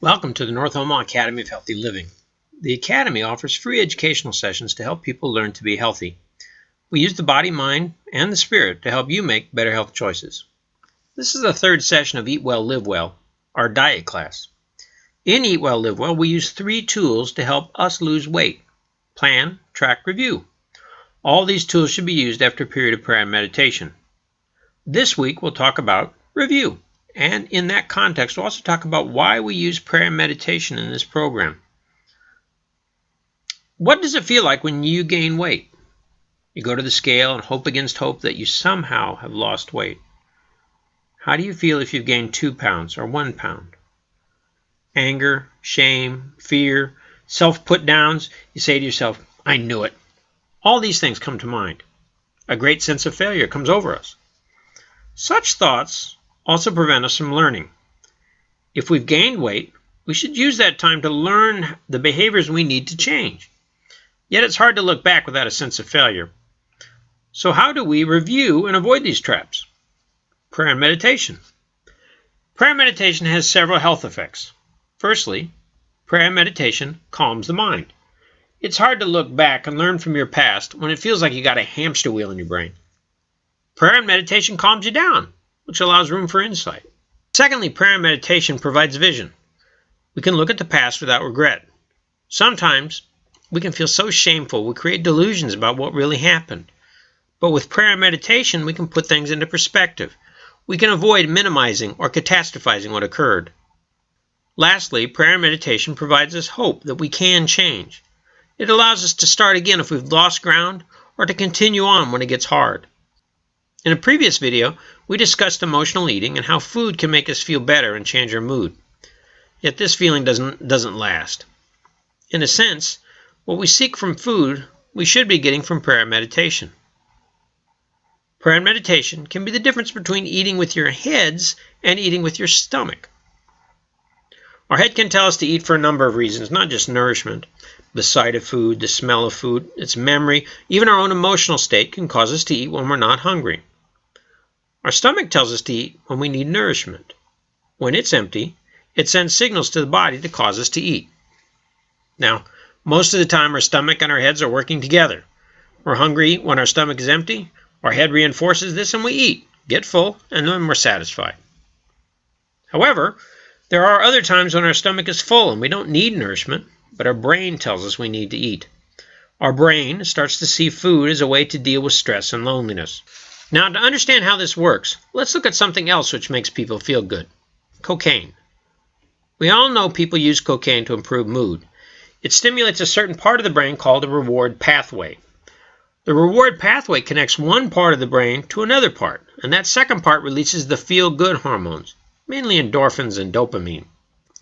Welcome to the North Omaha Academy of Healthy Living. The Academy offers free educational sessions to help people learn to be healthy. We use the body, mind, and the spirit to help you make better health choices. This is the third session of Eat Well, Live Well, our diet class. In Eat Well, Live Well, we use 3 tools to help us lose weight: plan, track, review. All these tools should be used after a period of prayer and meditation. This week, we'll talk about review. And in that context, we'll also talk about why we use prayer and meditation in this program. What does it feel like when you gain weight? You go to the scale and hope against hope that you somehow have lost weight. How do you feel if you've gained 2 pounds or 1 pound? Anger, shame, fear, self-put-downs. You say to yourself, I knew it. All these things come to mind. A great sense of failure comes over us. Such thoughts also prevent us from learning. If we've gained weight, we should use that time to learn the behaviors we need to change. Yet it's hard to look back without a sense of failure. So how do we review and avoid these traps? Prayer and meditation. Prayer and meditation has several health effects. Firstly, prayer and meditation calms the mind. It's hard to look back and learn from your past when it feels like you got a hamster wheel in your brain. Prayer and meditation calms you down, which allows room for insight. Secondly, prayer and meditation provides vision. We can look at the past without regret. Sometimes we can feel so shameful we create delusions about what really happened. But with prayer and meditation, we can put things into perspective. We can avoid minimizing or catastrophizing what occurred. Lastly, prayer and meditation provides us hope that we can change. It allows us to start again if we've lost ground, or to continue on when it gets hard. In a previous video, we discussed emotional eating and how food can make us feel better and change our mood. Yet this feeling doesn't last. In a sense, what we seek from food, we should be getting from prayer and meditation. Prayer and meditation can be the difference between eating with your heads and eating with your stomach. Our head can tell us to eat for a number of reasons, not just nourishment. The sight of food, the smell of food, its memory, even our own emotional state can cause us to eat when we're not hungry. Our stomach tells us to eat when we need nourishment. When it's empty, it sends signals to the body to cause us to eat. Now, most of the time our stomach and our heads are working together. We're hungry when our stomach is empty. Our head reinforces this and we eat, get full, and then we're satisfied. However, there are other times when our stomach is full and we don't need nourishment, but our brain tells us we need to eat. Our brain starts to see food as a way to deal with stress and loneliness. Now, to understand how this works, let's look at something else which makes people feel good: cocaine. We all know people use cocaine to improve mood. It stimulates a certain part of the brain called the reward pathway. The reward pathway connects one part of the brain to another part, and that second part releases the feel-good hormones, mainly endorphins and dopamine.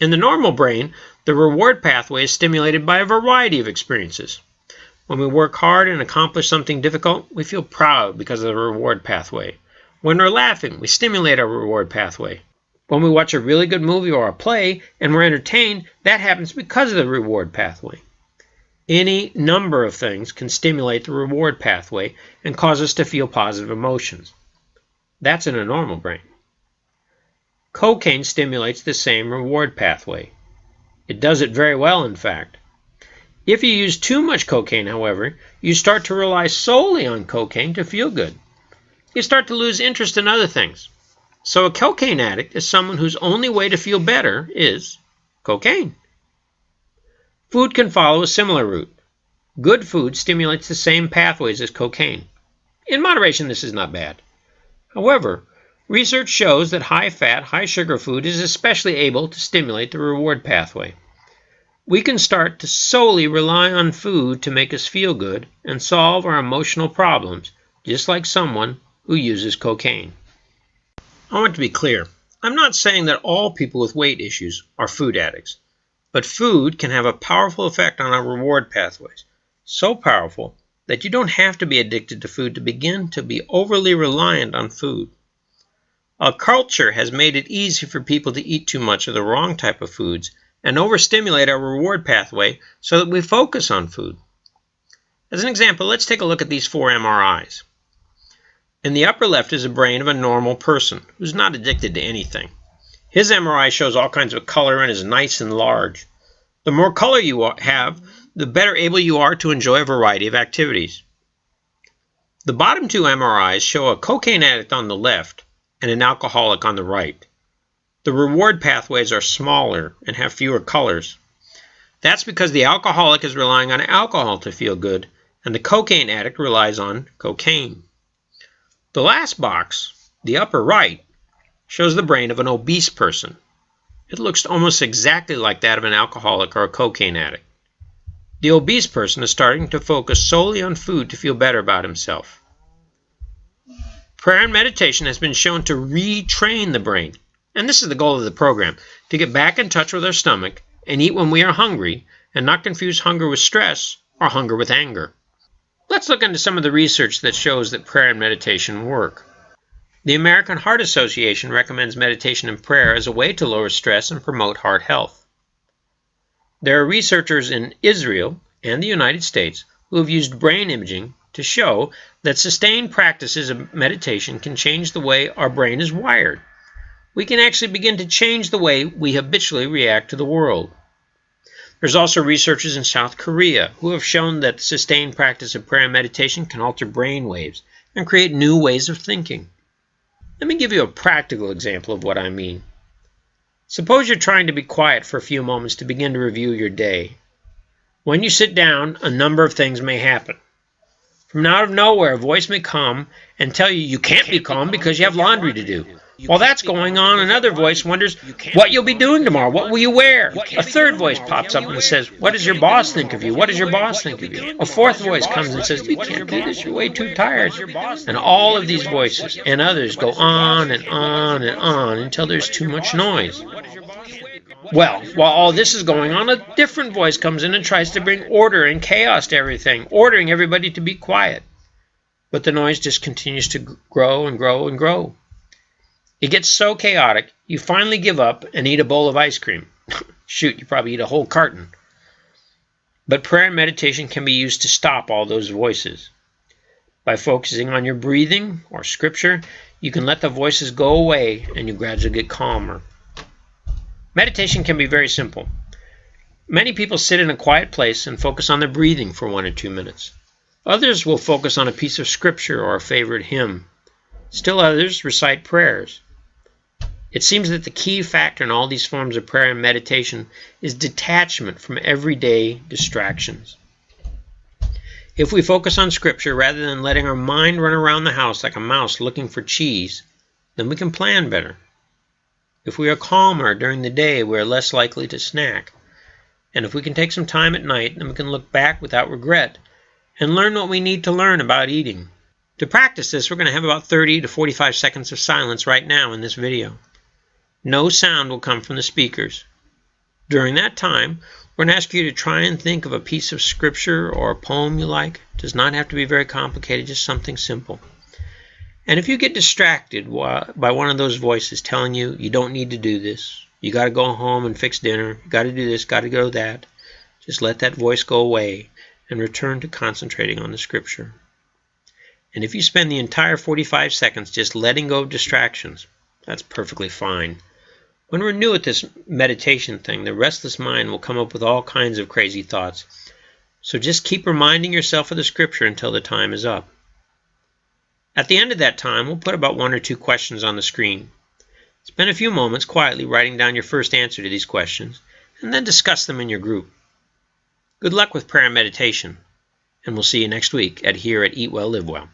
In the normal brain, the reward pathway is stimulated by a variety of experiences. When we work hard and accomplish something difficult, we feel proud because of the reward pathway. When we're laughing, we stimulate our reward pathway. When we watch a really good movie or a play and we're entertained, that happens because of the reward pathway. Any number of things can stimulate the reward pathway and cause us to feel positive emotions. That's in a normal brain. Cocaine stimulates the same reward pathway. It does it very well, in fact. If you use too much cocaine, however, you start to rely solely on cocaine to feel good. You start to lose interest in other things. So a cocaine addict is someone whose only way to feel better is cocaine. Food can follow a similar route. Good food stimulates the same pathways as cocaine. In moderation, this is not bad. However, research shows that high-fat, high-sugar food is especially able to stimulate the reward pathway. We can start to solely rely on food to make us feel good and solve our emotional problems, just like someone who uses cocaine. I want to be clear. I'm not saying that all people with weight issues are food addicts, but food can have a powerful effect on our reward pathways, so powerful that you don't have to be addicted to food to begin to be overly reliant on food. Our culture has made it easy for people to eat too much of the wrong type of foods and overstimulate our reward pathway so that we focus on food. As an example, let's take a look at these 4 MRIs. In the upper left is the brain of a normal person who's not addicted to anything. His MRI shows all kinds of color and is nice and large. The more color you have, the better able you are to enjoy a variety of activities. The bottom two MRIs show a cocaine addict on the left and an alcoholic on the right. The reward pathways are smaller and have fewer colors. That's because the alcoholic is relying on alcohol to feel good, and the cocaine addict relies on cocaine. The last box, the upper right, shows the brain of an obese person. It looks almost exactly like that of an alcoholic or a cocaine addict. The obese person is starting to focus solely on food to feel better about himself. Prayer and meditation has been shown to retrain the brain, and this is the goal of the program, to get back in touch with our stomach and eat when we are hungry and not confuse hunger with stress or hunger with anger. Let's look into some of the research that shows that prayer and meditation work. The American Heart Association recommends meditation and prayer as a way to lower stress and promote heart health. There are researchers in Israel and the United States who have used brain imaging to show that sustained practices of meditation can change the way our brain is wired. We can actually begin to change the way we habitually react to the world. There's also researchers in South Korea who have shown that the sustained practice of prayer and meditation can alter brain waves and create new ways of thinking. Let me give you a practical example of what I mean. Suppose you're trying to be quiet for a few moments to begin to review your day. When you sit down, a number of things may happen. From out of nowhere, a voice may come and tell you can't be calm because you have laundry to do. While that's going on, another voice wonders what you'll be doing tomorrow. What will you wear? A third voice pops up and says, what does your boss think of you? What does your boss think of you? A fourth voice comes and says, you can't do this. You're way too tired. And all of these voices and others go on and on and on until there's too much noise. Well, while all this is going on, a different voice comes in and tries to bring order and chaos to everything, ordering everybody to be quiet. But the noise just continues to grow and grow and grow. It gets so chaotic, you finally give up and eat a bowl of ice cream. Shoot, you probably eat a whole carton. But prayer and meditation can be used to stop all those voices. By focusing on your breathing or scripture, you can let the voices go away and you gradually get calmer. Meditation can be very simple. Many people sit in a quiet place and focus on their breathing for 1 or 2 minutes. Others will focus on a piece of scripture or a favorite hymn. Still others recite prayers. It seems that the key factor in all these forms of prayer and meditation is detachment from everyday distractions. If we focus on Scripture rather than letting our mind run around the house like a mouse looking for cheese, then we can plan better. If we are calmer during the day, we are less likely to snack. And if we can take some time at night, then we can look back without regret and learn what we need to learn about eating. To practice this, we're going to have about 30 to 45 seconds of silence right now in this video. No sound will come from the speakers. During that time, we're going to ask you to try and think of a piece of scripture or a poem you like. It does not have to be very complicated, just something simple. And if you get distracted by one of those voices telling you you don't need to do this, you got to go home and fix dinner, you got to do this, got to go that, just let that voice go away and return to concentrating on the scripture. And if you spend the entire 45 seconds just letting go of distractions, that's perfectly fine. When we're new at this meditation thing, the restless mind will come up with all kinds of crazy thoughts. So just keep reminding yourself of the scripture until the time is up. At the end of that time, we'll put about 1 or 2 questions on the screen. Spend a few moments quietly writing down your first answer to these questions, and then discuss them in your group. Good luck with prayer and meditation, and we'll see you next week here at Eat Well, Live Well.